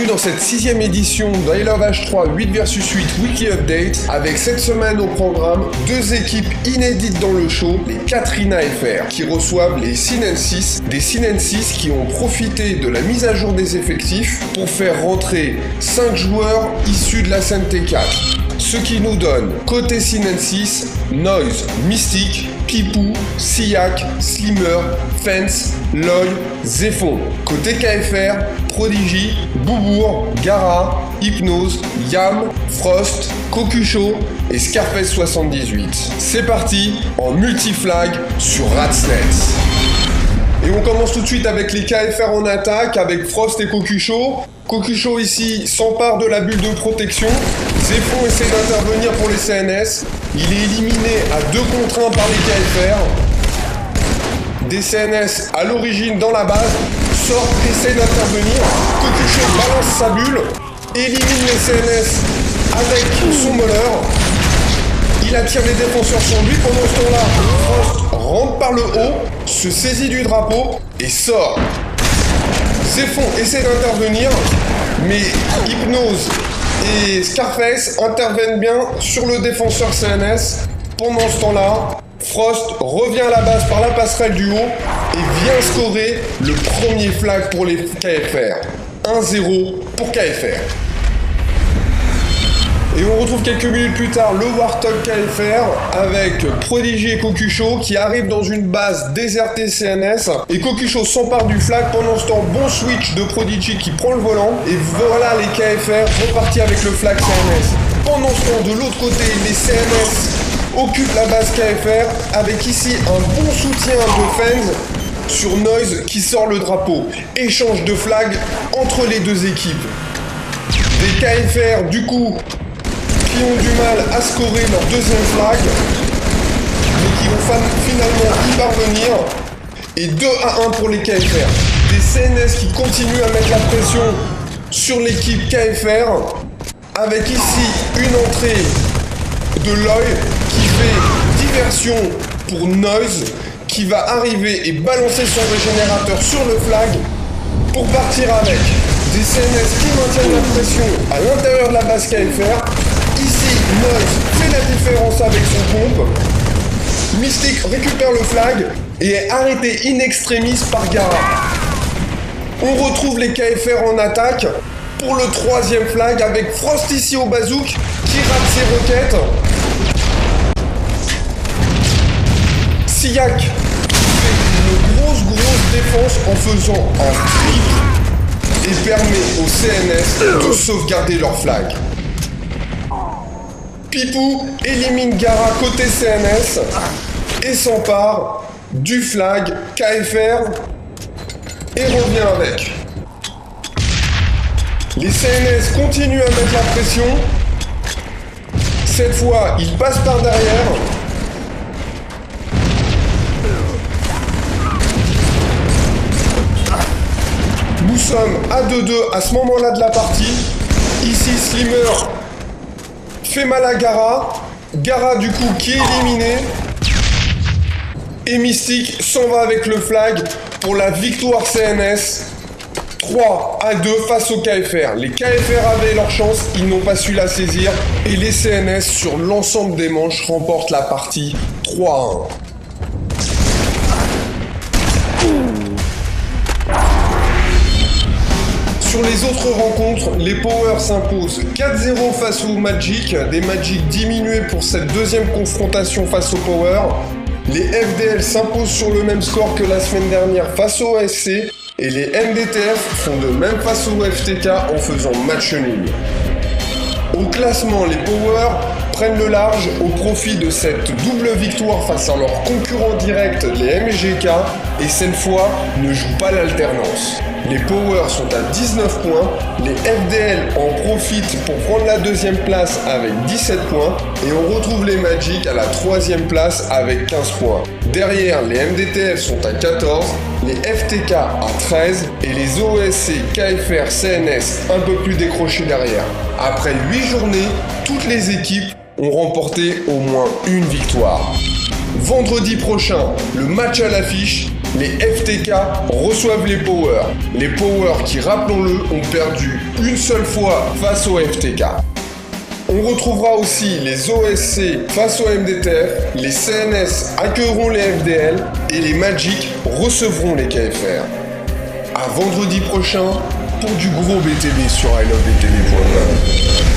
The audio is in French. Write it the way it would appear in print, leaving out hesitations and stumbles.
Bienvenue dans cette 6ème édition d'I Love H3 8 vs 8 Weekly Update avec cette semaine au programme 2 équipes inédites dans le show, les Katrina FR qui reçoivent les Sin-6, des Sin-6 qui ont profité de la mise à jour des effectifs pour faire rentrer 5 joueurs issus de la scène T4. Ce qui nous donne côté Sin-6, Noise, Mystique, Pipou, Siak, Slimmer, Fence, Loy, Zephon. Côté KFR, Prodigy, Boubourg, Gara, Hypnose, Yam, Frost, Kokusho et Scarface 78. C'est parti en multiflag sur Ratsnet. Et on commence tout de suite avec les KFR en attaque avec Frost et Kokusho. Kokusho ici s'empare de la bulle de protection. Zephon essaie d'intervenir pour les CNS. Il est éliminé à 2 contre 1 par les KFR. Des CNS à l'origine dans la base sortent, essaient d'intervenir. Kokusho balance sa bulle, élimine les CNS avec son moleur. Il attire les défenseurs sur lui. Pendant ce temps-là, Frost rentre par le haut, se saisit du drapeau et sort. Zephon essaie d'intervenir, mais Hypnose et Scarface interviennent bien sur le défenseur CNS. Pendant ce temps-là, Frost revient à la base par la passerelle du haut et vient scorer le premier flag pour les KFR. 1-0 pour KFR. Et on retrouve quelques minutes plus tard le Warthog KFR avec Prodigy et Kokusho qui arrivent dans une base désertée CNS et Kokusho s'empare du flag. Pendant ce temps, bon switch de Prodigy qui prend le volant et voilà les KFR repartis avec le flag CNS. Pendant ce temps, de l'autre côté, les CNS occupent la base KFR avec ici un bon soutien de Fens sur Noise qui sort le drapeau. Échange de flag entre les deux équipes. Des KFR du coup qui ont du mal à scorer leur deuxième flag, mais qui vont finalement y parvenir. Et 2-1 pour les KFR. Des CNS qui continuent à mettre la pression sur l'équipe KFR, avec ici une entrée de Loy qui fait diversion pour Noise, qui va arriver et balancer son régénérateur sur le flag pour partir avec. Des CNS qui maintiennent la pression à l'intérieur de la base KFR. Ici, Noise fait la différence avec son pompe. Mystique récupère le flag et est arrêté in extremis par Gara. On retrouve les KFR en attaque pour le 3e flag avec Frost ici au bazouk qui rate ses roquettes. Siak fait une grosse défense en faisant un triple et permet aux CNS de sauvegarder leur flag. Pipou élimine Gara côté CNS et s'empare du flag KFR et revient avec. Les CNS continuent à mettre la pression. Cette fois, ils passent par derrière. Nous sommes à 2-2 à ce moment-là de la partie. Ici, Slimmer fait mal à Gara. Gara du coup qui est éliminé. Et Mystique s'en va avec le flag pour la victoire CNS. 3-2 face aux KFR. Les KFR avaient leur chance, ils n'ont pas su la saisir. Et les CNS sur l'ensemble des manches remportent la partie 3-1. Sur les autres rencontres, les Power s'imposent 4-0 face aux Magic, des Magic diminués pour cette deuxième confrontation face aux Power. Les FDL s'imposent sur le même score que la semaine dernière face au ASC et les MDTF font de même face au FTK en faisant match nul. Au classement, les Power prennent le large au profit de cette double victoire face à leurs concurrents directs, les MGK, et cette fois ne jouent pas l'alternance. Les Power sont à 19 points, les FDL en profitent pour prendre la 2e place avec 17 points, et on retrouve les Magic à la 3e place avec 15 points. Derrière, les MDTF sont à 14, les FTK à 13, et les OSC, KFR, CNS un peu plus décrochés derrière. Après 8 journées, toutes les équipes ont remporté au moins une victoire. Vendredi prochain, le match à l'affiche, les FTK reçoivent les Power. Les Power qui, rappelons-le, ont perdu une seule fois face aux FTK. On retrouvera aussi les OSC face au MDTF, les CNS accueilleront les FDL et les Magic recevront les KFR. À vendredi prochain pour du gros BTB sur ilovebtb.com.